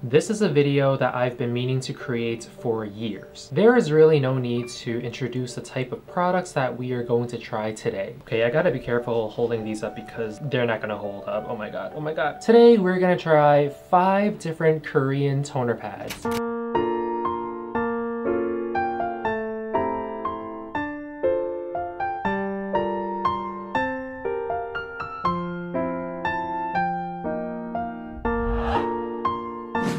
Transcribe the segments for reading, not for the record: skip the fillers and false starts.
This is a video that I've been meaning to create for years. There is really no need to introduce the type of products that we are going to try today. Okay, I gotta be careful holding these up because they're not gonna hold up. Oh my god, oh my god. Today we're gonna try 5 different Korean toner pads.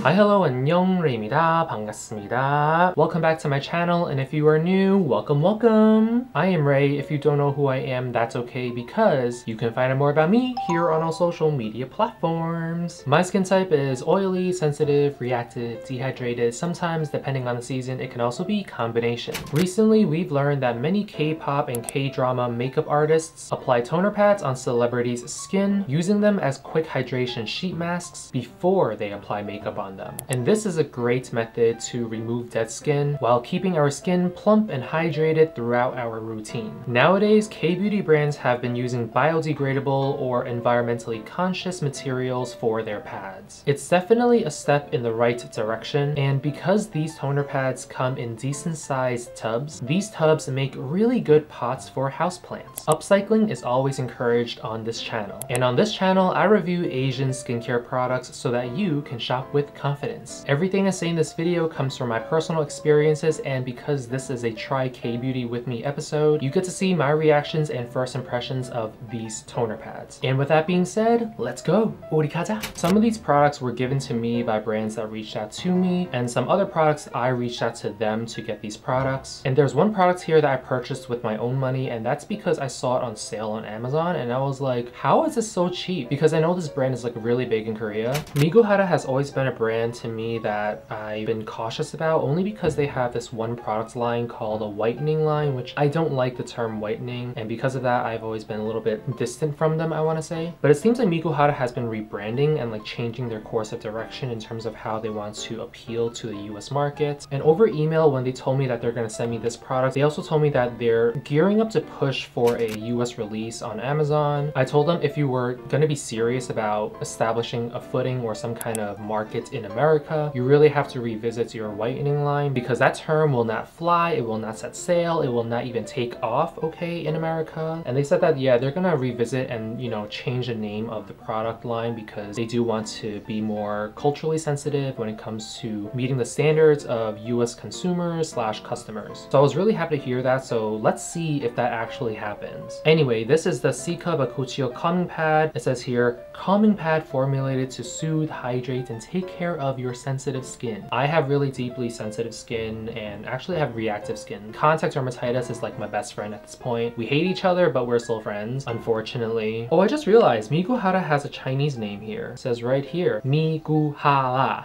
Hi, hello, 안녕, Ray입니다. 반갑습니다. Welcome back to my channel, and if you are new, welcome, welcome. I am Ray. If you don't know who I am, that's okay because you can find out more about me here on all social media platforms. My skin type is oily, sensitive, reactive, dehydrated. Sometimes, depending on the season, it can also be combination. Recently, we've learned that many K-pop and K-drama makeup artists apply toner pads on celebrities' skin, using them as quick hydration sheet masks before they apply makeup on them. And this is a great method to remove dead skin while keeping our skin plump and hydrated throughout our routine. Nowadays, K-beauty brands have been using biodegradable or environmentally conscious materials for their pads. It's definitely a step in the right direction, and because these toner pads come in decent sized tubs, these tubs make really good pots for houseplants. Upcycling is always encouraged on this channel, and on this channel I review Asian skincare products so that you can shop with confidence. Everything I say in this video comes from my personal experiences, and because this is a Try K-Beauty with me episode, you get to see my reactions and first impressions of these toner pads. And with that being said, let's go! 우리 가자! Some of these products were given to me by brands that reached out to me, and some other products I reached out to them to get these products. And there's one product here that I purchased with my own money, and that's because I saw it on sale on Amazon, and I was like, how is this so cheap? Because I know this brand is like really big in Korea. Miguhara has always been a brand to me that I've been cautious about, only because they have this one product line called a whitening line, which I don't like the term whitening, and because of that I've always been a little bit distant from them, I want to say. But it seems like Miguhara has been rebranding and like changing their course of direction in terms of how they want to appeal to the US market. And over email, when they told me that they're going to send me this product, they also told me that they're gearing up to push for a US release on Amazon. I told them if you were going to be serious about establishing a footing or some kind of market in America, you really have to revisit your whitening line, because that term will not fly, it will not set sail, it will not even take off, okay, in America. And they said that, yeah, they're gonna revisit and, you know, change the name of the product line because they do want to be more culturally sensitive when it comes to meeting the standards of US consumers / customers. So I was really happy to hear that, so let's see if that actually happens. Anyway, this is the Cica Bakuchiol calming pad. It says here, calming pad formulated to soothe, hydrate, and take care of your sensitive skin. I have really deeply sensitive skin, and actually I have reactive skin. Contact dermatitis is like my best friend at this point. We hate each other, but we're still friends, unfortunately. Oh, I just realized Miguhara has a Chinese name here. It says right here, Miguhara.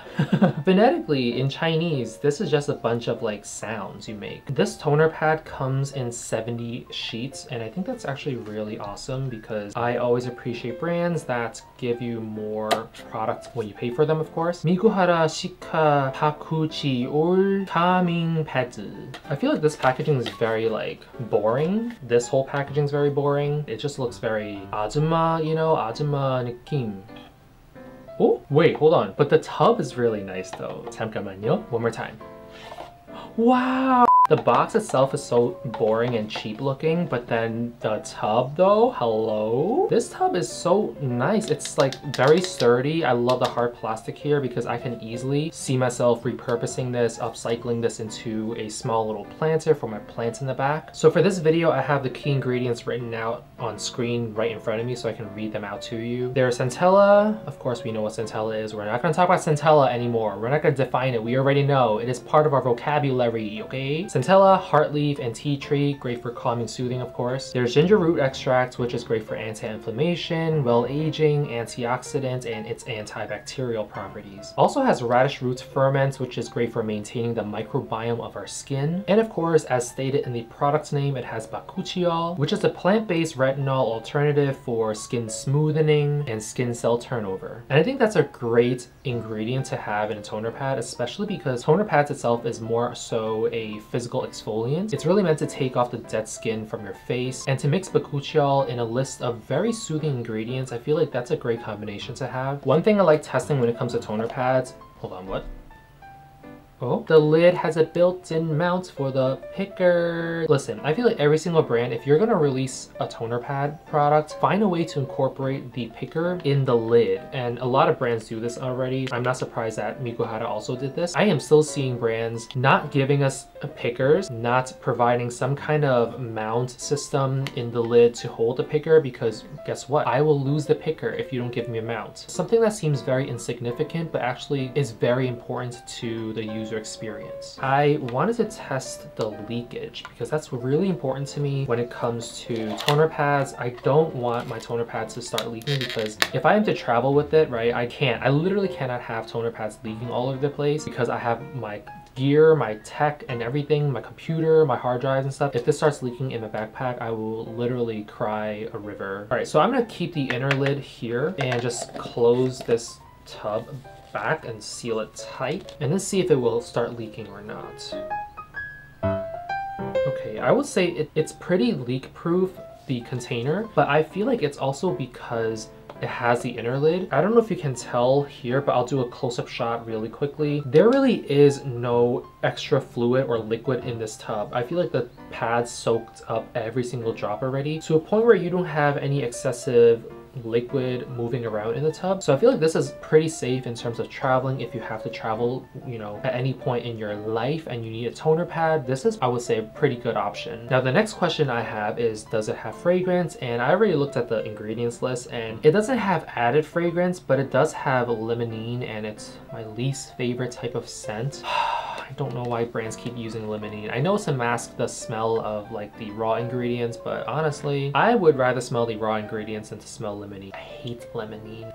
Phonetically, in Chinese, this is just a bunch of like sounds you make. This toner pad comes in 70 sheets, and I think that's actually really awesome because I always appreciate brands that give you more product when you pay for them, of course. Miguhara Cica Bakuchiol calming pads. I feel like this packaging is very like boring. This whole packaging is very boring. It just looks very 아줌마, you know, 아줌마 느낌. Oh, wait, hold on. But the tub is really nice though. 잠깐만요. One more time. Wow! The box itself is so boring and cheap looking, but then the tub though, hello? This tub is so nice. It's like very sturdy. I love the hard plastic here because I can easily see myself repurposing this, upcycling this into a small little planter for my plants in the back. So for this video, I have the key ingredients written out on screen right in front of me so I can read them out to you. There's centella. Of course, we know what centella is. We're not gonna talk about centella anymore. We're not gonna define it. We already know. It is part of our vocabulary, okay? Centella, heart leaf, and tea tree, great for calming, soothing, of course. There's ginger root extract, which is great for anti-inflammation, well-aging, antioxidant, and its antibacterial properties. Also has radish root ferment, which is great for maintaining the microbiome of our skin. And of course, as stated in the product's name, it has Bakuchiol, which is a plant-based retinol alternative for skin smoothening and skin cell turnover. And I think that's a great ingredient to have in a toner pad, especially because toner pads itself is more so a physical exfoliant. It's really meant to take off the dead skin from your face, and to mix Bakuchiol in a list of very soothing ingredients, I feel like that's a great combination to have. One thing I like testing when it comes to toner pads, Hold on, what? Oh, the lid has a built-in mount for the picker. Listen, I feel like every single brand, if you're gonna release a toner pad product, find a way to incorporate the picker in the lid. And a lot of brands do this already. I'm not surprised that Miguhara also did this. I am still seeing brands not giving us pickers, not providing some kind of mount system in the lid to hold the picker, because guess what? I will lose the picker if you don't give me a mount. Something that seems very insignificant, but actually is very important to the user experience. I wanted to test the leakage because that's really important to me when it comes to toner pads. I don't want my toner pads to start leaking, because if I am to travel with it, right, I literally cannot have toner pads leaking all over the place, because I have my gear, my tech and everything, my computer, my hard drives and stuff. If this starts leaking in my backpack, I will literally cry a river. All right, so I'm gonna keep the inner lid here and just close this tub back and seal it tight, and then see if it will start leaking or not. Okay, I would say it's pretty leak proof, the container, but I feel like it's also because it has the inner lid. I don't know if you can tell here, but I'll do a close-up shot really quickly. There really is no extra fluid or liquid in this tub. I feel like the pad soaked up every single drop already, to a point where you don't have any excessive liquid moving around in the tub. So I feel like this is pretty safe in terms of traveling. If you have to travel, you know, at any point in your life and you need a toner pad, this is, I would say, a pretty good option. Now the next question I have is, does it have fragrance? And I already looked at the ingredients list, and it doesn't have added fragrance, but it does have limonene, and it's my least favorite type of scent. I don't know why brands keep using limonene. I know it's to mask the smell of like the raw ingredients, but honestly, I would rather smell the raw ingredients than to smell limonene. I hate limonene.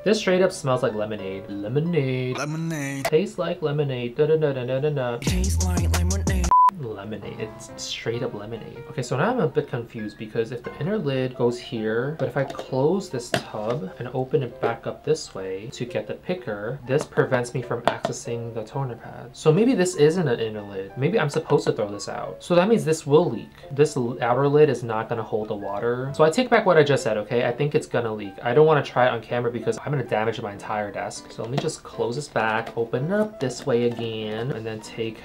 This straight up smells like lemonade. Lemonade. Lemonade. Tastes like lemonade. Da da da da da da da. Tastes like lemonade. Lemonade. It's straight up lemonade. Okay, so now I'm a bit confused, because if the inner lid goes here, but if I close this tub and open it back up this way to get the picker, this prevents me from accessing the toner pad. So maybe this isn't an inner lid. Maybe I'm supposed to throw this out. So that means this will leak. This outer lid is not gonna hold the water. So I take back what I just said, okay? I think it's gonna leak. I don't wanna try it on camera because I'm gonna damage my entire desk. So let me just close this back, open it up this way again, and then take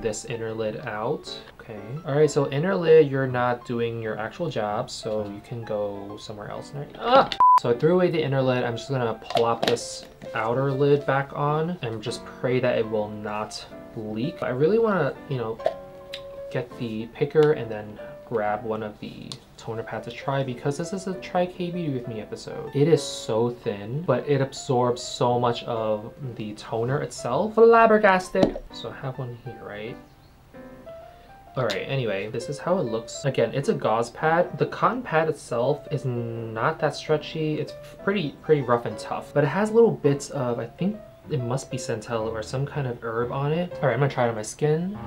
this inner lid out. Okay. All right, so inner lid, you're not doing your actual job, so you can go somewhere else. Ah! So I threw away the inner lid. I'm just gonna plop this outer lid back on and just pray that it will not leak. I really wanna, you know, get the picker and then grab one of the toner pads to try, because this is a Try K-Beauty With Me episode. It is so thin, but it absorbs so much of the toner itself. Flabbergasted! So I have one here, right? Alright, anyway, this is how it looks. Again, it's a gauze pad. The cotton pad itself is not that stretchy. It's pretty rough and tough, but it has little bits of, I think it must be centella or some kind of herb on it. Alright, I'm gonna try it on my skin.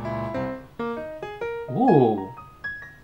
Ooh.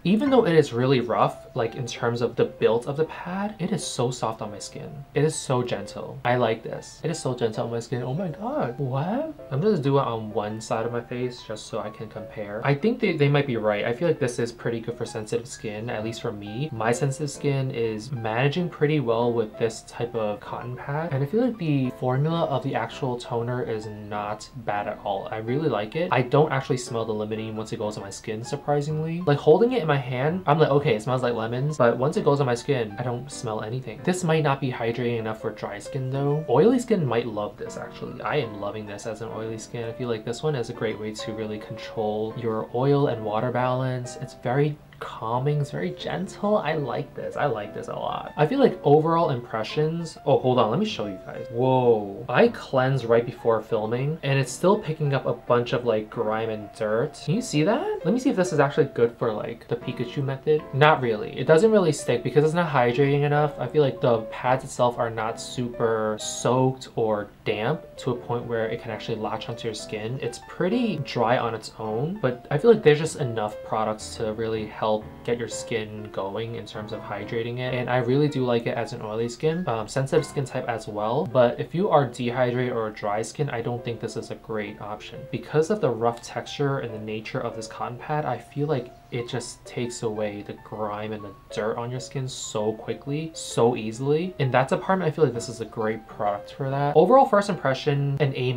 Even though it is really rough, like in terms of the build of the pad, it is so soft on my skin. It is so gentle. I like this. It is so gentle on my skin. Oh my god. What? I'm gonna do it on one side of my face just so I can compare. I think they might be right. I feel like this is pretty good for sensitive skin, at least for me. My sensitive skin is managing pretty well with this type of cotton pad. And I feel like the formula of the actual toner is not bad at all. I really like it. I don't actually smell the limonene once it goes on my skin, surprisingly. Like holding it in my hand, I'm like, okay, it smells like lemons, but once it goes on my skin, I don't smell anything. This might not be hydrating enough for dry skin though. Oily skin might love this actually. I am loving this as an oily skin. I feel like this one is a great way to really control your oil and water balance. It's very calming, it's very gentle. I like this a lot. I feel like overall impressions, oh hold on, let me show you guys. Whoa, I cleansed right before filming and it's still picking up a bunch of like grime and dirt. Can you see that? Let me see if this is actually good for like the Pikachu method. Not really. It doesn't really stick because it's not hydrating enough. I feel like the pads itself are not super soaked or damp to a point where it can actually latch onto your skin. It's pretty dry on its own, but I feel like there's just enough products to really help get your skin going in terms of hydrating it, and I really do like it as an oily skin, sensitive skin type as well. But if you are dehydrated or dry skin, I don't think this is a great option because of the rough texture and the nature of this cotton pad. I feel like it just takes away the grime and the dirt on your skin so quickly, so easily. In that department, I feel like this is a great product for that. Overall first impression, an A-.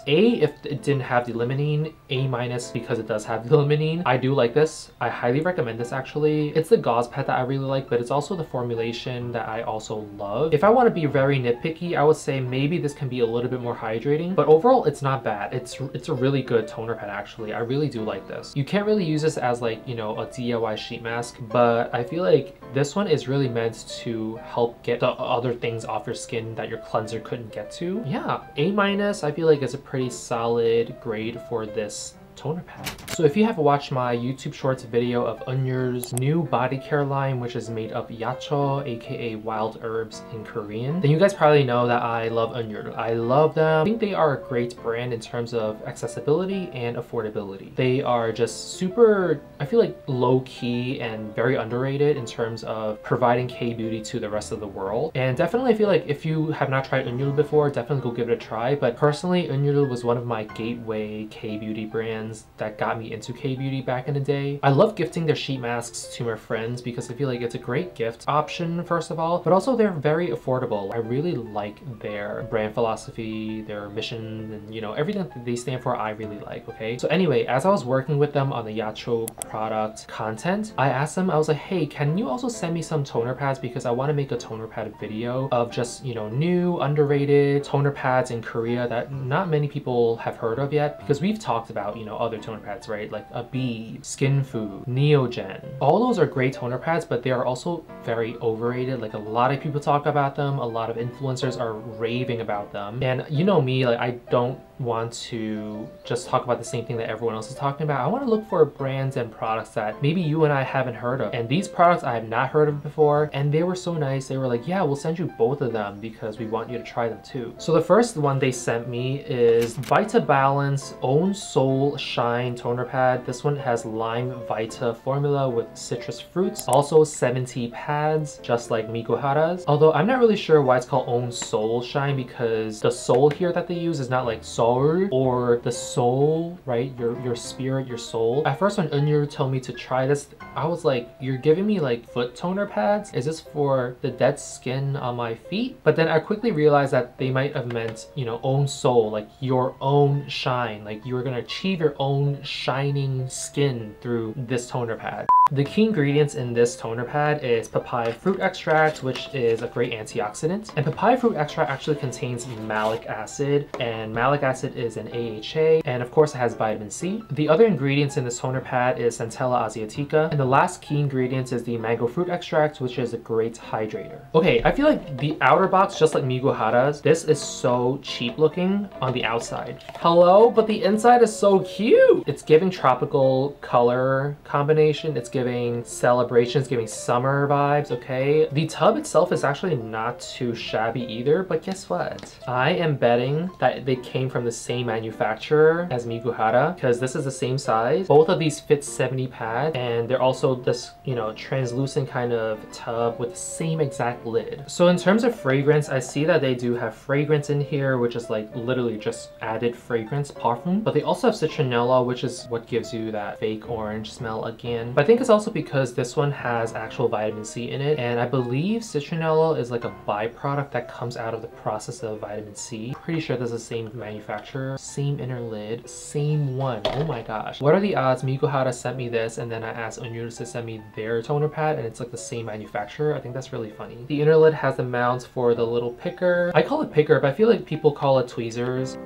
A if it didn't have the limonene, A- because it does have the limonene. I do like this. I highly recommend this actually. It's the gauze pad that I really like, but it's also the formulation that I also love. If I want to be very nitpicky, I would say maybe this can be a little bit more hydrating, but overall it's not bad. It's a really good toner pad actually. I really do like this. You can't really use this as like, you know, a DIY sheet mask, but I feel like this one is really meant to help get the other things off your skin that your cleanser couldn't get to. Yeah, A- I feel like is a pretty solid grade for this toner pad. So if you have watched my YouTube Shorts video of Eunyul's new body care line, which is made of yacho, aka wild herbs in Korean, then you guys probably know that I love Eunyul. I love them. I think they are a great brand in terms of accessibility and affordability. They are just super, I feel like low-key and very underrated in terms of providing K-beauty to the rest of the world. And definitely I feel like if you have not tried Eunyul before, definitely go give it a try. But personally, Eunyul was one of my gateway K-beauty brands that got me into K-beauty back in the day. I love gifting their sheet masks to my friends because I feel like it's a great gift option, first of all, but also they're very affordable. I really like their brand philosophy, their mission, and you know, everything that they stand for I really like, okay? So anyway, as I was working with them on the yacho product content, I asked them, I was like, hey, can you also send me some toner pads because I want to make a toner pad video of just, you know, new, underrated toner pads in Korea that not many people have heard of yet, because we've talked about, you know, other toner pads, right? Like Abib, Skin Food, Neogen. All those are great toner pads, but they are also very overrated. Like a lot of people talk about them. A lot of influencers are raving about them. And you know me, like I don't want to just talk about the same thing that everyone else is talking about. I want to look for brands and products that maybe you and I haven't heard of. And these products I have not heard of before, and they were so nice. They were like, yeah, we'll send you both of them because we want you to try them too. So the first one they sent me is Vita Balance Own Soul Shine Toner Pad. This one has Lime Vita formula with citrus fruits. Also 70 pads, just like Miguhara's. Although I'm not really sure why it's called Own Soul Shine, because the soul here that they use is not like soul or the soul, right? Your spirit, your soul. At first when Eunyul told me to try this, I was like, you're giving me like foot toner pads? Is this for the dead skin on my feet? But then I quickly realized that they might have meant, you know, own soul, like your own shine, like you were gonna achieve your own shining skin through this toner pad. The key ingredients in this toner pad is papaya fruit extract, which is a great antioxidant. And papaya fruit extract actually contains malic acid, and malic acid is an AHA, and of course it has vitamin C. The other ingredients in this toner pad is Centella asiatica, and the last key ingredient is the mango fruit extract, which is a great hydrator. Okay, I feel like the outer box, just like Miguhara's, this is so cheap looking on the outside. Hello, but the inside is so cute! It's giving tropical color combination. It's giving celebrations, giving summer vibes, okay? The tub itself is actually not too shabby either, but guess what? I am betting that they came from the same manufacturer as Miguhara, because this is the same size. Both of these fit 70 pads, and they're also this, you know, translucent kind of tub with the same exact lid. So in terms of fragrance, I see that they do have fragrance in here, which is like literally just added fragrance, parfum, but they also have citronella, which is what gives you that fake orange smell again. But I think it's also because this one has actual vitamin C in it, and I believe citronella is like a byproduct that comes out of the process of vitamin C. Pretty sure this is the same manufacturer, same inner lid, same one. Oh my gosh. What are the odds Miguhara sent me this and then I asked Eunyul to send me their toner pad and it's like the same manufacturer? I think that's really funny. The inner lid has the mounts for the little picker. I call it picker, but I feel like people call it tweezers.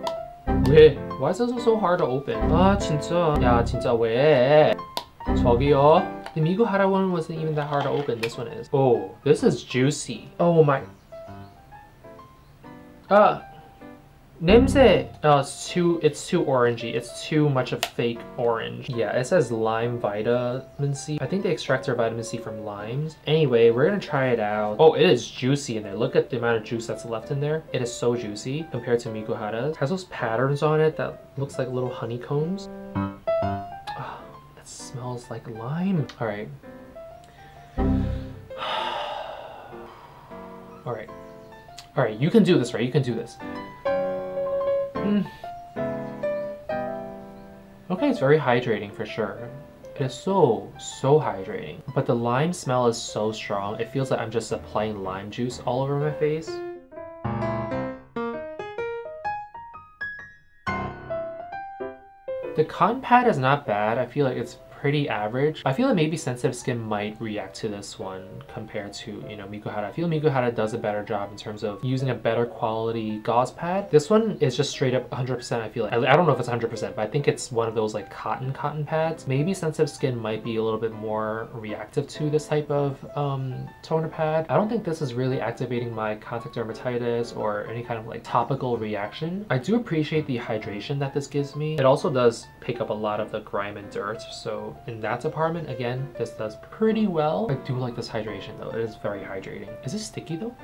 왜? Why is this so hard to open? 아 진짜. 야 진짜 왜? 저기요. The Miguhara one wasn't even that hard to open. This one is. Oh, this is juicy. Oh my. 냄새. Oh, it's too orangey. It's too much of fake orange. Yeah, it says lime vitamin C. I think they extract their vitamin C from limes. Anyway, we're gonna try it out. Oh, it is juicy in there. Look at the amount of juice that's left in there. It is so juicy compared to Miguhara's. It has those patterns on it that looks like little honeycombs. Smells like lime. All right. All right. All right, you can do this, right? You can do this. Okay, it's very hydrating for sure. It is so hydrating. But the lime smell is so strong. It feels like I'm just applying lime juice all over my face. The cotton pad is not bad. I feel like it's pretty average. I feel like maybe sensitive skin might react to this one compared to, you know, Miguhara. I feel Miguhara does a better job in terms of using a better quality gauze pad. This one is just straight up 100%. I feel like, I don't know if it's 100%, but I think it's one of those like cotton pads. Maybe sensitive skin might be a little bit more reactive to this type of toner pad. I don't think this is really activating my contact dermatitis or any kind of like topical reaction. I do appreciate the hydration that this gives me. It also does pick up a lot of the grime and dirt, so in that department, again, this does pretty well. I do like this hydration though. It is very hydrating. Is it sticky though?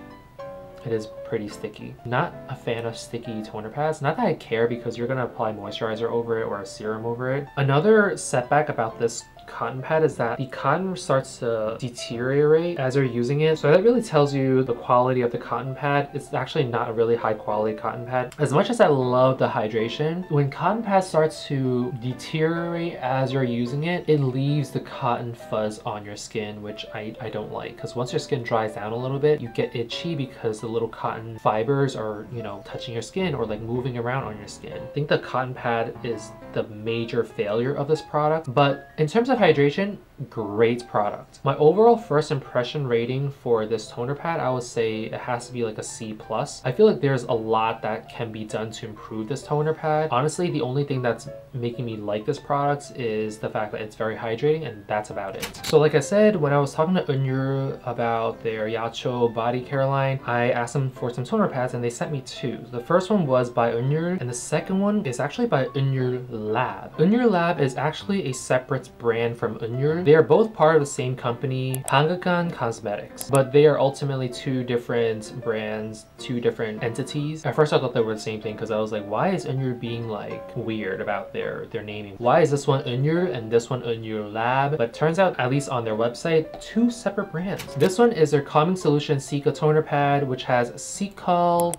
It is pretty sticky. Not a fan of sticky toner pads. Not that I care because you're gonna apply moisturizer over it or a serum over it. Another setback about this cotton pad is that the cotton starts to deteriorate as you're using it. So that really tells you the quality of the cotton pad. It's actually not a really high quality cotton pad. As much as I love the hydration, when cotton pad starts to deteriorate as you're using it, it leaves the cotton fuzz on your skin, which I don't like. Because once your skin dries down a little bit, you get itchy because the little cotton fibers are, you know, touching your skin or like moving around on your skin. I think the cotton pad is the major failure of this product. But in terms of hydration, great product. My overall first impression rating for this toner pad, I would say it has to be like a C+. I feel like there's a lot that can be done to improve this toner pad. Honestly, the only thing that's making me like this product is the fact that it's very hydrating, and that's about it. So like I said, when I was talking to Eunyul about their Yacho body care line, I asked them for some toner pads and they sent me two. The first one was by Eunyul and the second one is actually by Eunyul Lab. Eunyul Lab is actually a separate brand from Eunyul. They are both part of the same company, Pangakan Cosmetics, but they are ultimately two different brands, two different entities. At first I thought they were the same thing because I was like, why is Eunyul being like weird about their naming? Why is this one Eunyul and this one Eunyul Lab? But turns out, at least on their website, two separate brands. This one is their Calming Solution Cica Toner Pad, which has Cica,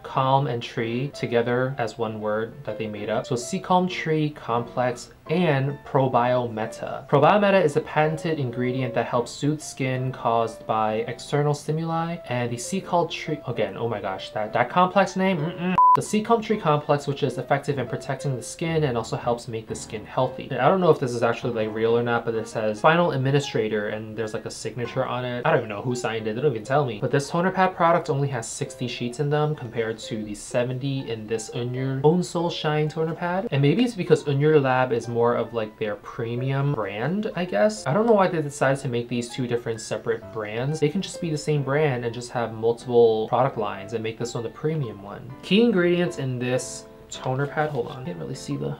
Calm, and Tree together as one word that they made up. So Cica, Tree, Complex, and Probiometa. Probiometa is a patented ingredient that helps soothe skin caused by external stimuli, and the Cica Tree, again, oh my gosh, that complex name, The Cica Tree Complex, which is effective in protecting the skin and also helps make the skin healthy. And I don't know if this is actually like real or not, but it says final administrator and there's like a signature on it. I don't even know who signed it, they don't even tell me. But this toner pad product only has 60 sheets in them compared to the 70 in this Eunyul Own Soul Shine toner pad. And maybe it's because Eunyul Lab is more of like their premium brand, I guess. I don't know why they decided to make these two different separate brands. They can just be the same brand and just have multiple product lines and make this one the premium one. Key ingredients in this toner pad, hold on, I can't really see the...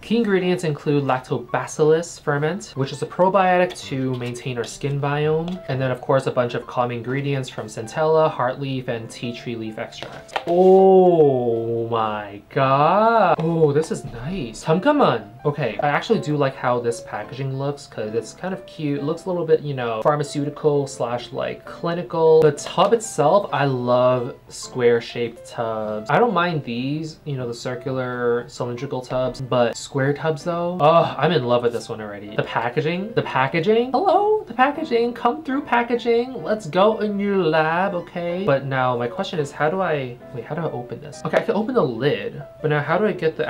Key ingredients include lactobacillus ferment, which is a probiotic to maintain our skin biome. And then of course a bunch of calming ingredients from centella, heartleaf, and tea tree leaf extract. Oh my god. Oh, this is nice. 잠깐만. Okay, I actually do like how this packaging looks because it's kind of cute. It looks a little bit, you know, pharmaceutical slash like clinical. The tub itself, I love square shaped tubs. I don't mind these, you know, the circular cylindrical tubs, but square tubs though, oh, I'm in love with this one already. The packaging, hello, the packaging, come through packaging. Let's go in your lab, okay? But now my question is, how do I open this? Okay, I can open the lid, but now how do I get the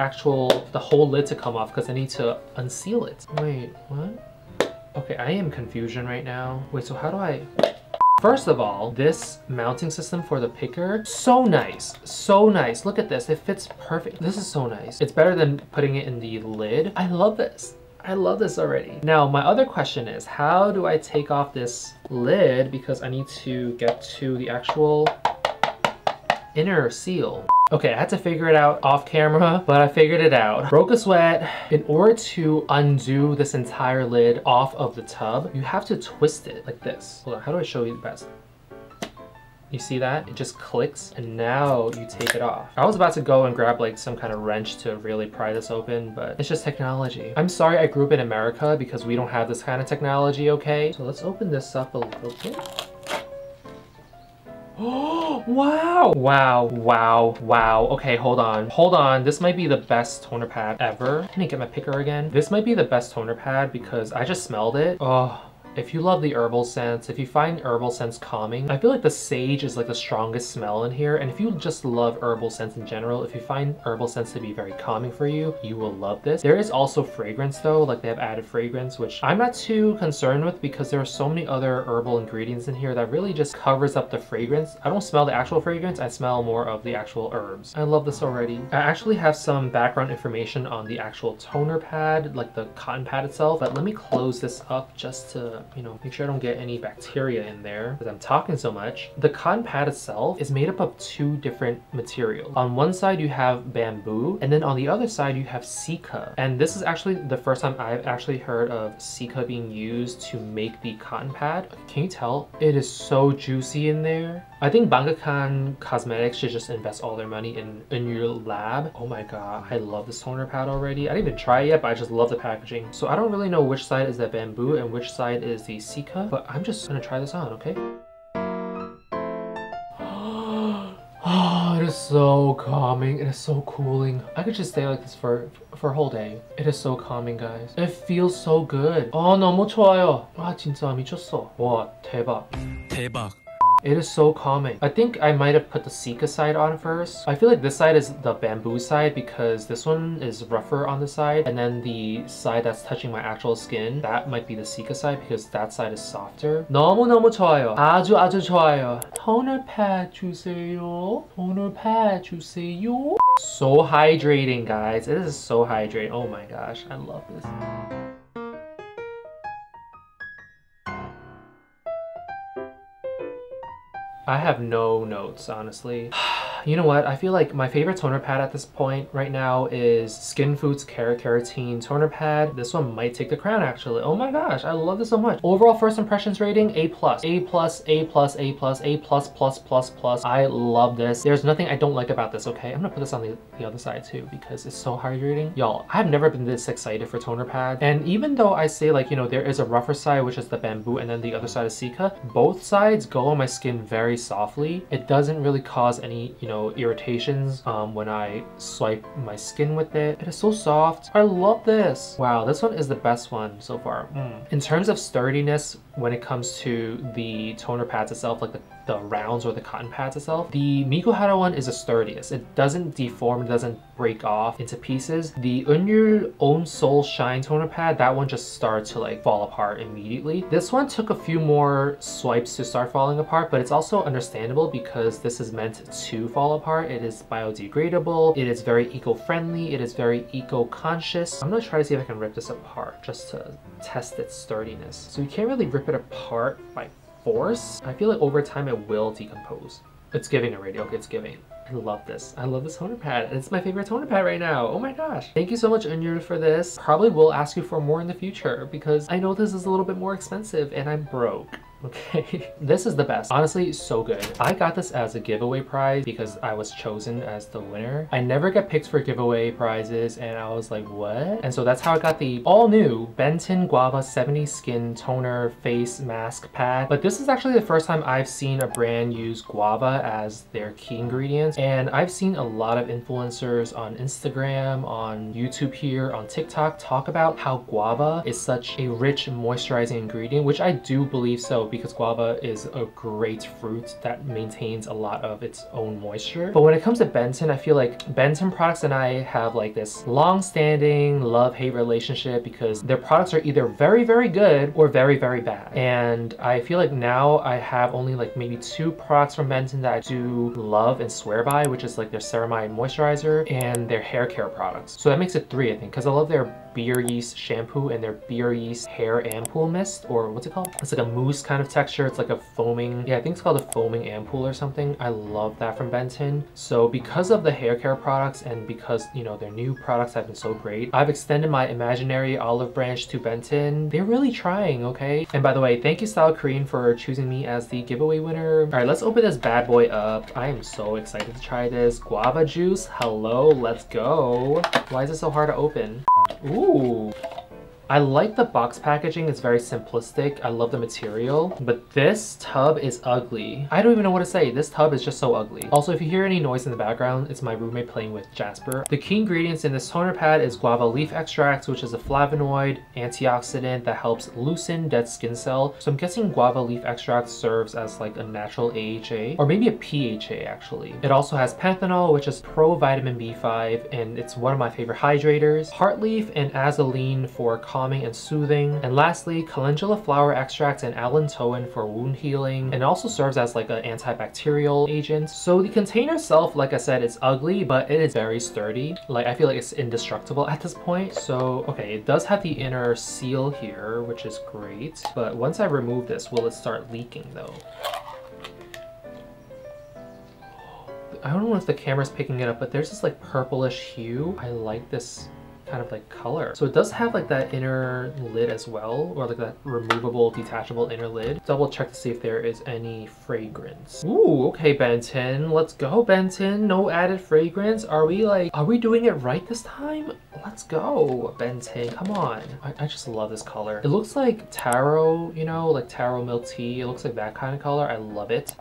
whole lid to come off? Because I need to unseal it. Wait, what? Okay, I am confusion right now. Wait, so how do I... First of all, this mounting system for the picker, so nice, so nice. Look at this, it fits perfect. This is so nice. It's better than putting it in the lid. I love this. I love this already. Now, my other question is, how do I take off this lid? Because I need to get to the actual inner seal. Okay, I had to figure it out off camera, but I figured it out. Broke a sweat. In order to undo this entire lid off of the tub, you have to twist it like this. Hold on, how do I show you the best? You see that? It just clicks and now you take it off. I was about to go and grab like some kind of wrench to really pry this open, but it's just technology. I'm sorry I grew up in America because we don't have this kind of technology, okay? So let's open this up a little bit. Wow. Wow. Wow. Wow. Okay, hold on. Hold on. This might be the best toner pad ever. Can I get my picker again? This might be the best toner pad because I just smelled it. Oh. If you love the herbal scents, if you find herbal scents calming, I feel like the sage is like the strongest smell in here. And if you just love herbal scents in general, if you find herbal scents to be very calming for you, you will love this. There is also fragrance though, like they have added fragrance, which I'm not too concerned with because there are so many other herbal ingredients in here that really just covers up the fragrance. I don't smell the actual fragrance, I smell more of the actual herbs. I love this already. I actually have some background information on the actual toner pad, like the cotton pad itself, but let me close this up just to, you know, make sure I don't get any bacteria in there because I'm talking so much. The cotton pad itself is made up of two different materials. On one side you have bamboo, and then on the other side you have Cica. And this is actually the first time I've actually heard of Cica being used to make the cotton pad. Can you tell? It is so juicy in there. I think Banggokan Cosmetics should just invest all their money in Eunyul lab. Oh my god, I love this toner pad already. I didn't even try it yet, but I just love the packaging. So I don't really know which side is the bamboo and which side is the Cica, but I'm just gonna try this on, okay? Oh, it is so calming. It is so cooling. I could just stay like this for a whole day. It is so calming, guys. It feels so good. 너무 좋아요. 진짜 미쳤어. 와, 대박. 대박. It is so calming. I think I might have put the Cica side on first. I feel like this side is the bamboo side because this one is rougher on the side, and then the side that's touching my actual skin, that might be the Cica side because that side is softer. 너무너무 좋아요. 아주 좋아요. Toner pad 주세요. Toner pad 주세요. So hydrating, guys. It is so hydrating. Oh my gosh, I love this. I have no notes, honestly. You know what? I feel like my favorite toner pad at this point right now is Skin Food's Carotene Toner Pad. This one might take the crown, actually. Oh my gosh, I love this so much. Overall first impressions rating, A+. A+, A+, A+, A++++++. I love this. There's nothing I don't like about this, okay? I'm gonna put this on the other side too because it's so hydrating. Y'all, I've never been this excited for toner pad. And even though I say like, you know, there is a rougher side, which is the bamboo, and then the other side is Cica, both sides go on my skin very softly. It doesn't really cause any, you know, irritations when I swipe my skin with it. It is so soft. I love this. Wow, this one is the best one so far. In terms of sturdiness, when it comes to the toner pads itself, like the rounds or the cotton pads itself, the Miguhara one is the sturdiest. It doesn't deform, it doesn't break off into pieces. The Eunyul Own Soul Shine toner pad, that one just started to like fall apart immediately. This one took a few more swipes to start falling apart, but it's also understandable because this is meant to fall apart. It is biodegradable, it is very eco-friendly, it is very eco-conscious. I'm gonna try to see if I can rip this apart just to test its sturdiness. So you can't really rip it apart by force. I feel like over time it will decompose. It's giving already. Okay, it's giving. I love this. I love this toner pad. It's my favorite toner pad right now. Oh my gosh. Thank you so much, Eunyul, for this. Probably will ask you for more in the future because I know this is a little bit more expensive and I'm broke. Okay, this is the best. Honestly, so good. I got this as a giveaway prize because I was chosen as the winner. I never get picked for giveaway prizes and I was like, what? And so that's how I got the all new Benton Guava 70 Skin Toner Face Mask Pad. But this is actually the first time I've seen a brand use guava as their key ingredients. And I've seen a lot of influencers on Instagram, on YouTube here, on TikTok talk about how guava is such a rich moisturizing ingredient, which I do believe so, because guava is a great fruit that maintains a lot of its own moisture. But when it comes to Benton, I feel like Benton products and I have like this long-standing love-hate relationship because their products are either very, very good or very, very bad. And I feel like now I have only like maybe 2 products from Benton that I do love and swear by, which is like their ceramide moisturizer and their hair care products. So that makes it 3, I think, because I love their beer yeast shampoo and their beer yeast hair ampoule mist, or what's it called? It's like a mousse kind of texture. It's like a foaming, yeah, I think it's called a foaming ampoule or something. I love that from Benton. So because of the hair care products and because, you know, their new products have been so great, I've extended my imaginary olive branch to Benton. They're really trying, okay? And by the way, thank you Style Korean for choosing me as the giveaway winner. All right, let's open this bad boy up. I am so excited to try this. Guava juice, hello, let's go. Why is it so hard to open? Ooh. I like the box packaging, it's very simplistic. I love the material, but this tub is ugly. I don't even know what to say. This tub is just so ugly. Also, if you hear any noise in the background, it's my roommate playing with Jasper. The key ingredients in this toner pad is guava leaf extract, which is a flavonoid antioxidant that helps loosen dead skin cell. So I'm guessing guava leaf extract serves as like a natural AHA, or maybe a PHA actually. It also has panthenol, which is pro-vitamin B5, and it's one of my favorite hydrators. Heartleaf and azulene for calming and soothing. And lastly, calendula flower extract and allantoin for wound healing, and also serves as like an antibacterial agent. So the container itself, like I said, it's ugly, but it is very sturdy. Like, I feel like it's indestructible at this point. So, okay, it does have the inner seal here, which is great. But once I remove this, will it start leaking though? I don't know if the camera's picking it up, but there's this like purplish hue. I like this kind of like color. So it does have like that inner lid as well, or like that removable, detachable inner lid. Double check to see if there is any fragrance. Ooh, okay, Benton. Let's go, Benton. No added fragrance. Are we doing it right this time? Let's go, Benton. Come on. I just love this color. It looks like taro, you know, like taro milk tea. It looks like that kind of color. I love it.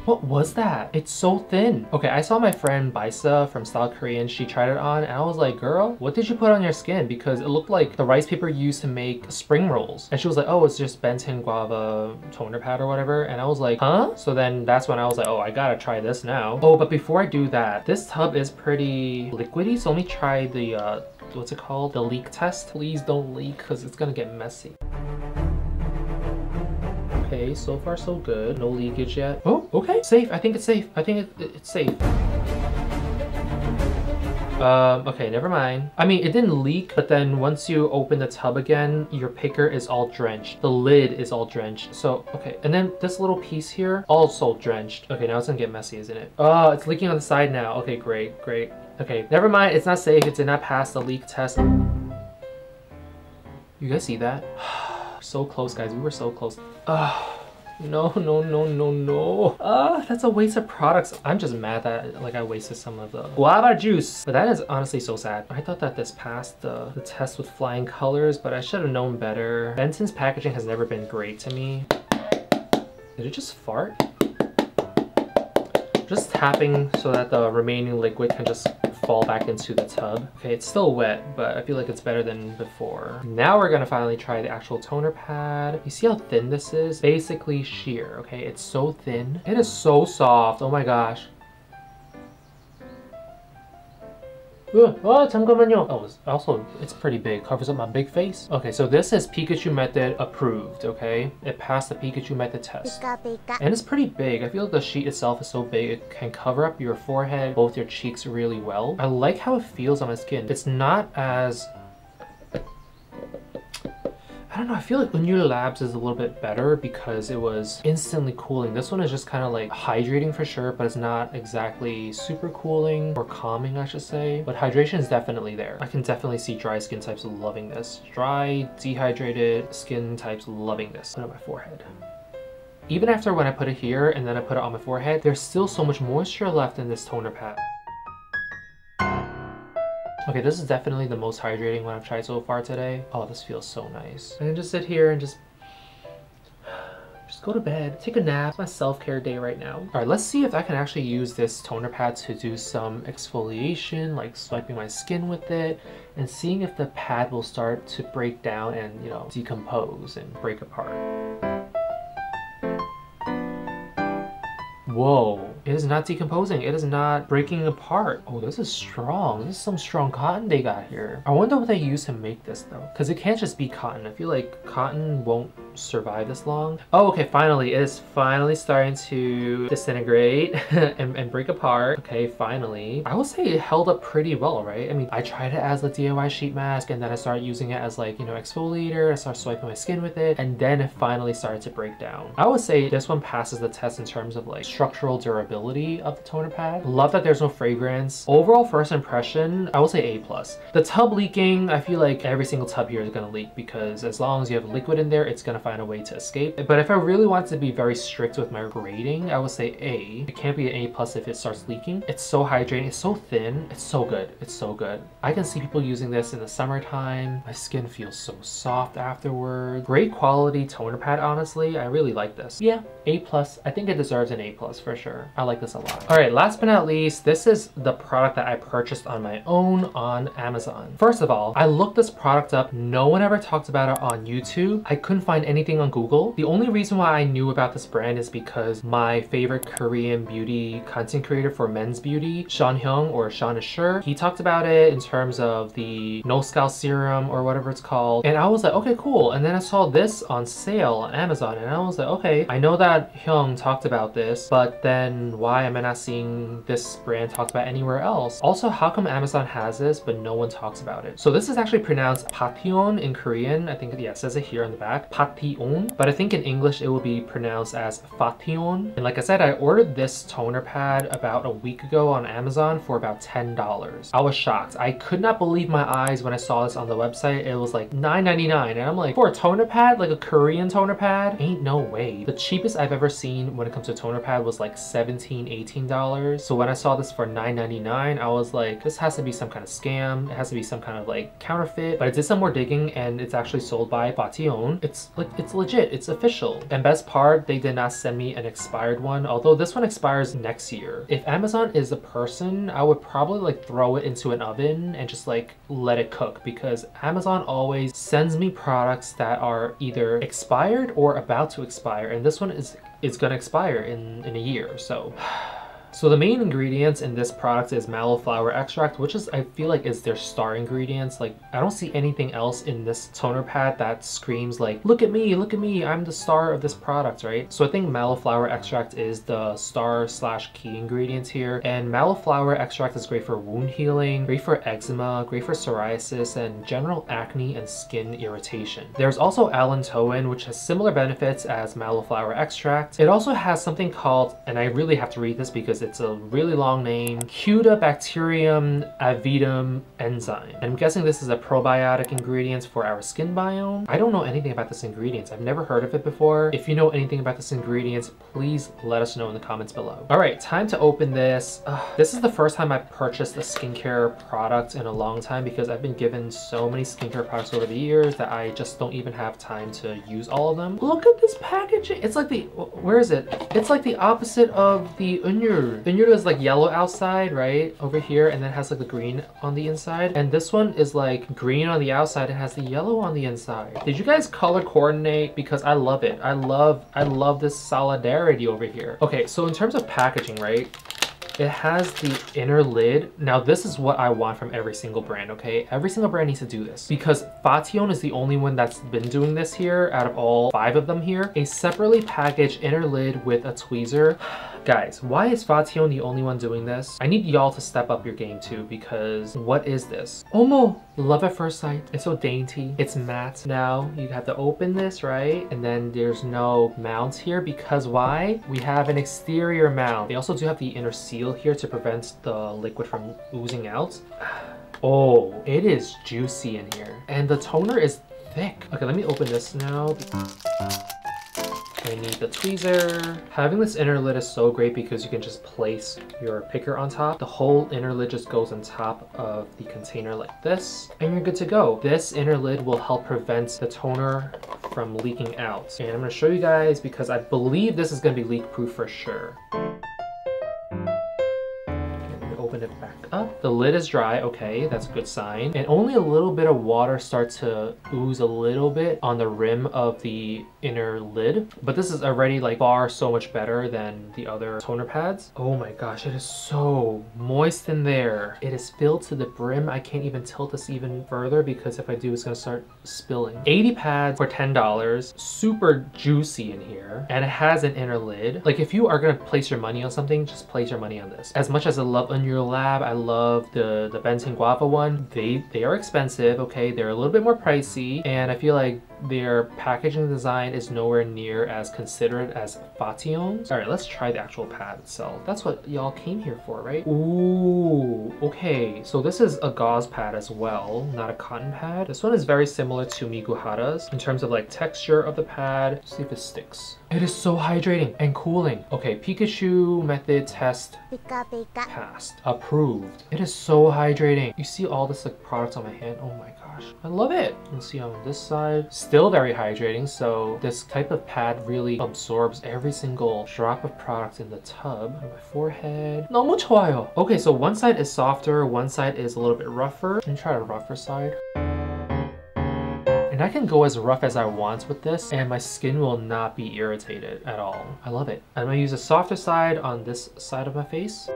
What was that? It's so thin. Okay, I saw my friend Baisa from Style Korean. She tried it on and I was like, girl, what did you put on your skin? Because it looked like the rice paper you used to make spring rolls. And she was like, oh, it's just Benton Guava toner pad or whatever. And I was like, huh? So then that's when I was like, oh, I gotta try this now. Oh, but before I do that, this tub is pretty liquidy. So let me try the, what's it called? The leak test. Please don't leak because it's gonna get messy. Okay, so far so good. No leakage yet. Oh, okay. Safe. I think it's safe. I think it's safe. Okay, never mind. I mean, it didn't leak, but then once you open the tub again, your picker is all drenched. The lid is all drenched. So, okay. And then this little piece here, also drenched. Okay, now it's gonna get messy, isn't it? Oh, it's leaking on the side now. Okay, great, great. Okay, never mind. It's not safe. It did not pass the leak test. You guys see that? So close, guys. We were so close. No, no, no, no, no. That's a waste of products. I'm just mad that like I wasted some of the guava juice. But that is honestly so sad. I thought that this passed the test with flying colors, but I should have known better. Benton's packaging has never been great to me. Did it just fart? Just tapping so that the remaining liquid can just fall back into the tub. Okay, it's still wet, but I feel like it's better than before. Now we're gonna finally try the actual toner pad. You see how thin this is? Basically sheer, okay? It's so thin. It is so soft, oh my gosh. Oh, 잠깐만요. Oh, also, it's pretty big. Covers up my big face. Okay, so this is Pikachu method approved, okay? It passed the Pikachu method test. And it's pretty big. I feel like the sheet itself is so big, it can cover up your forehead, both your cheeks really well. I like how it feels on my skin. It's not as... I don't know, I feel like Eunyul Labs is a little bit better because it was instantly cooling. This one is just kind of like hydrating for sure, but it's not exactly super cooling or calming, I should say. But hydration is definitely there. I can definitely see dry skin types loving this. Dry, dehydrated skin types loving this. Put it on my forehead. Even after when I put it here and then I put it on my forehead, there's still so much moisture left in this toner pad. Okay, this is definitely the most hydrating one I've tried so far today. Oh, this feels so nice. I can just sit here and just go to bed, take a nap. It's my self-care day right now. All right, let's see if I can actually use this toner pad to do some exfoliation, like swiping my skin with it and seeing if the pad will start to break down and, you know, decompose and break apart. Whoa, it is not decomposing. It is not breaking apart. Oh, this is strong. This is some strong cotton they got here. I wonder what they use to make this though, because it can't just be cotton. I feel like cotton won't survive this long. Oh, okay, finally. It is finally starting to disintegrate and break apart. Okay, finally. I would say it held up pretty well, right? I mean, I tried it as a DIY sheet mask and then I started using it as like, you know, exfoliator. I started swiping my skin with it and then it finally started to break down. I would say this one passes the test in terms of like structural durability. durability of the toner pad. Love that there's no fragrance. Overall first impression, I will say A+. The tub leaking, I feel like every single tub here is gonna leak because as long as you have liquid in there, it's gonna find a way to escape. But if I really want to be very strict with my rating, I would say A. It can't be an A+ if it starts leaking. It's so hydrating, it's so thin, it's so good, it's so good. I can see people using this in the summertime. My skin feels so soft afterward. Great quality toner pad, honestly. I really like this. Yeah, A+. I think it deserves an A+ for sure. I like this a lot. All right, last but not least, this is the product that I purchased on my own on Amazon. First of all, I looked this product up. No one ever talked about it on YouTube. I couldn't find anything on Google. The only reason why I knew about this brand is because my favorite Korean beauty content creator for men's beauty, Sean Hyung, or Sean is Sure, he talked about it in terms of the no scalp serum or whatever it's called. And I was like, okay, cool. And then I saw this on sale on Amazon and I was like, okay, I know that Hyung talked about this, but then why am I not seeing this brand talked about anywhere else? Also, how come Amazon has this but no one talks about it? So this is actually pronounced Bakuchiol in Korean. I think, yeah, it says it here on the back, Bakuchiol. But I think in English it will be pronounced as Fation. And like I said, I ordered this toner pad about a week ago on Amazon for about $10. I was shocked. I could not believe my eyes when I saw this on the website. It was like $9.99 and I'm like, for a toner pad, like a Korean toner pad? Ain't no way. The cheapest I've ever seen when it comes to toner pad was like $17, $18. So when I saw this for $9.99, I was like, this has to be some kind of scam. It has to be some kind of like counterfeit. But I did some more digging and it's actually sold by Bakuchiol. It's like, it's legit, it's official. And best part, they did not send me an expired one, although this one expires next year. If Amazon is a person, I would probably like throw it into an oven and just like let it cook, because Amazon always sends me products that are either expired or about to expire, and this one is gonna expire in a year, so So the main ingredients in this product is mallow flower extract, which is, I feel like, is their star ingredients. Like, I don't see anything else in this toner pad that screams like, look at me, I'm the star of this product, right? So I think mallow flower extract is the star / key ingredient here. And mallow flower extract is great for wound healing, great for eczema, great for psoriasis, and general acne and skin irritation. There's also allantoin, which has similar benefits as mallow flower extract. It also has something called, and I really have to read this because it's a really long name, Cutibacterium avidum enzyme. And I'm guessing this is a probiotic ingredient for our skin biome. I don't know anything about this ingredient. I've never heard of it before. If you know anything about this ingredient, please let us know in the comments below. All right, time to open this. This is the first time I've purchased a skincare product in a long time because I've been given so many skincare products over the years that I just don't even have time to use all of them. Look at this packaging. It's like the, where is it? It's like the opposite of the Eunyul. The Eunyul is like yellow outside, right? Over here, and then it has like the green on the inside. And this one is like green on the outside and has the yellow on the inside. Did you guys color coordinate? Because I love it. I love this solidarity over here. Okay, so in terms of packaging, right? It has the inner lid. Now this is what I want from every single brand, okay? Every single brand needs to do this because Fation is the only one that's been doing this here out of all 5 of them here. A separately packaged inner lid with a tweezer. Guys, why is Fation the only one doing this? I need y'all to step up your game too, because what is this? Omo! Love at first sight. It's so dainty. It's matte. Now you have to open this, right? And then there's no mount here because why? We have an exterior mount. They also do have the inner seal here to prevent the liquid from oozing out. Oh, it is juicy in here. And the toner is thick. Okay, let me open this now. I need the tweezer. Having this inner lid is so great because you can just place your picker on top. The whole inner lid just goes on top of the container like this, and you're good to go. This inner lid will help prevent the toner from leaking out. And I'm gonna show you guys because I believe this is gonna be leak proof for sure. Open it back up. The lid is dry, okay, that's a good sign. And only a little bit of water starts to ooze a little bit on the rim of the inner lid. But this is already like far so much better than the other toner pads. Oh my gosh, it is so moist in there. It is filled to the brim. I can't even tilt this even further because if I do, it's gonna start spilling. 80 pads for $10, super juicy in here. And it has an inner lid. Like if you are gonna place your money on something, just place your money on this. As much as I love Eunyul Lab, I love the Benton Guava one. They are expensive, okay? They're a little bit more pricey, and I feel like their packaging design is nowhere near as considerate as Fation's. Alright, let's try the actual pad itself. That's what y'all came here for, right? Ooh, okay. So this is a gauze pad as well, not a cotton pad. This one is very similar to Miguhara's in terms of like texture of the pad. Let's see if it sticks. It is so hydrating and cooling. Okay, Pikachu method test passed. Approved. It is so hydrating. You see all this like product on my hand? Oh my gosh. I love it. Let's see on this side. Still very hydrating. So this type of pad really absorbs every single drop of product in the tub. On my forehead. 너무 좋아요. Okay, so one side is softer, one side is a little bit rougher. Let me try the rougher side. And I can go as rough as I want with this and my skin will not be irritated at all. I love it. I'm gonna use a softer side on this side of my face.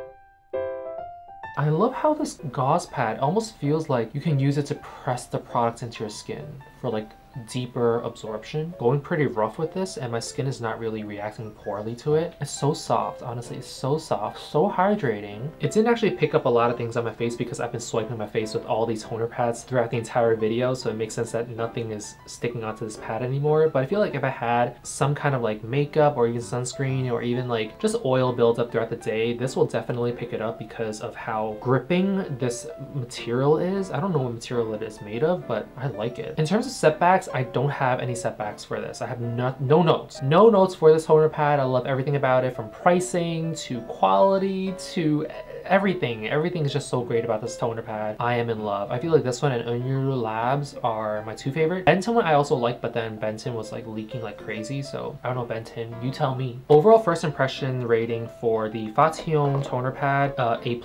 I love how this gauze pad almost feels like you can use it to press the product into your skin for like deeper absorption. Going pretty rough with this and my skin is not really reacting poorly to it. It's so soft, honestly, it's so soft, so hydrating. It didn't actually pick up a lot of things on my face because I've been swiping my face with all these toner pads throughout the entire video, so it makes sense that nothing is sticking onto this pad anymore. But I feel like if I had some kind of like makeup or even sunscreen or even like just oil buildup throughout the day, this will definitely pick it up because of how gripping this material is. I don't know what material it is made of, but I like it. In terms of setbacks, I don't have any setbacks for this. I have no notes. No notes for this toner pad. I love everything about it, from pricing to quality to everything. Everything is just so great about this toner pad. I am in love. I feel like this one and Eunyul Labs are my two favorite. Benton one I also like, but then Benton was like leaking like crazy, so I don't know, Benton, you tell me. Overall first impression rating for the Fation toner pad, A+.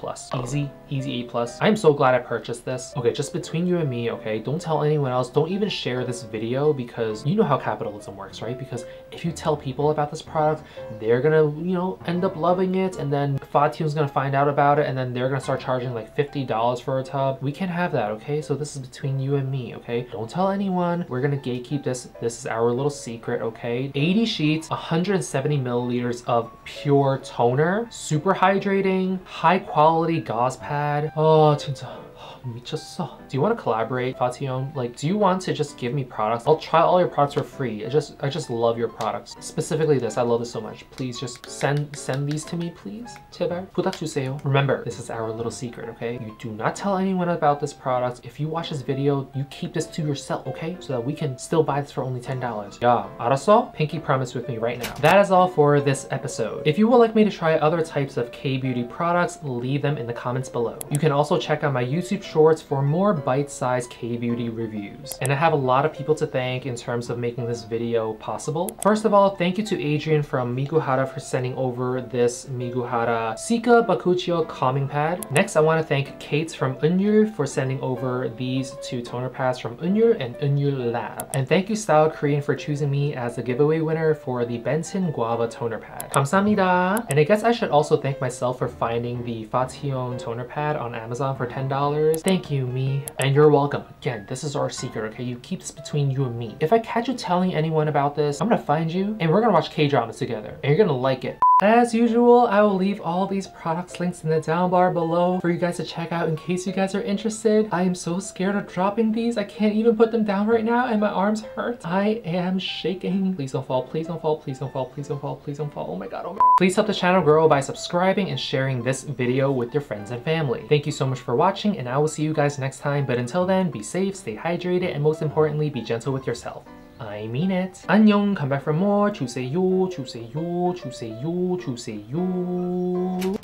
Easy A+. I am so glad I purchased this. Okay, just between you and me, okay? Don't tell anyone else. Don't even share this video because you know how capitalism works, right? Because if you tell people about this product, they're gonna, you know, end up loving it, and then Fation's gonna find out about it, and then they're gonna start charging like $50 for a tub. We can't have that, okay? So this is between you and me, okay? Don't tell anyone. We're gonna gatekeep this. This is our little secret, okay? 80 sheets, 170 milliliters of pure toner, super hydrating, high quality gauze pad. Oh, 진짜. 미쳤어. Do you want to collaborate, Fation? Like, do you want to just give me products? I'll try all your products for free. I just love your products. Specifically this, I love this so much. Please just send these to me, please. 제발 부탁주세요. Remember, this is our little secret, okay? You do not tell anyone about this product. If you watch this video, you keep this to yourself, okay? So that we can still buy this for only $10. Yeah, 알았어? Pinky promise with me right now. That is all for this episode. If you would like me to try other types of K-beauty products, leave them in the comments below. You can also check out my YouTube shorts for more bite-sized K-beauty reviews. And I have a lot of people to thank in terms of making this video possible. First of all, thank you to Adrian from Miguhara for sending over this Miguhara Cica Bakuchiol calming pad. Next, I want to thank Kate from Eunyul for sending over these two toner pads from Eunyul and Eunyul Lab. And thank you Style Korean for choosing me as the giveaway winner for the Benton Guava toner pad. 감사합니다. And I guess I should also thank myself for finding the Fation toner pad on Amazon for $10. Thank you, me. And you're welcome. Again, this is our secret, okay? You keep this between you and me. If I catch you telling anyone about this, I'm gonna find you and we're gonna watch K-dramas together. And you're gonna like it. As usual, I will leave all these products links in the down bar below for you guys to check out in case you guys are interested. I am so scared of dropping these. I can't even put them down right now and my arms hurt. I am shaking. Please don't fall, please don't fall, please don't fall, please don't fall, please don't fall. Oh my god, oh my god. Please help the channel grow by subscribing and sharing this video with your friends and family. Thank you so much for watching and I will see you guys next time. But until then, be safe, stay hydrated, and most importantly, be gentle with yourself. I mean it. 안녕, come back for more. 주세요, 주세요, 주세요, 주세요.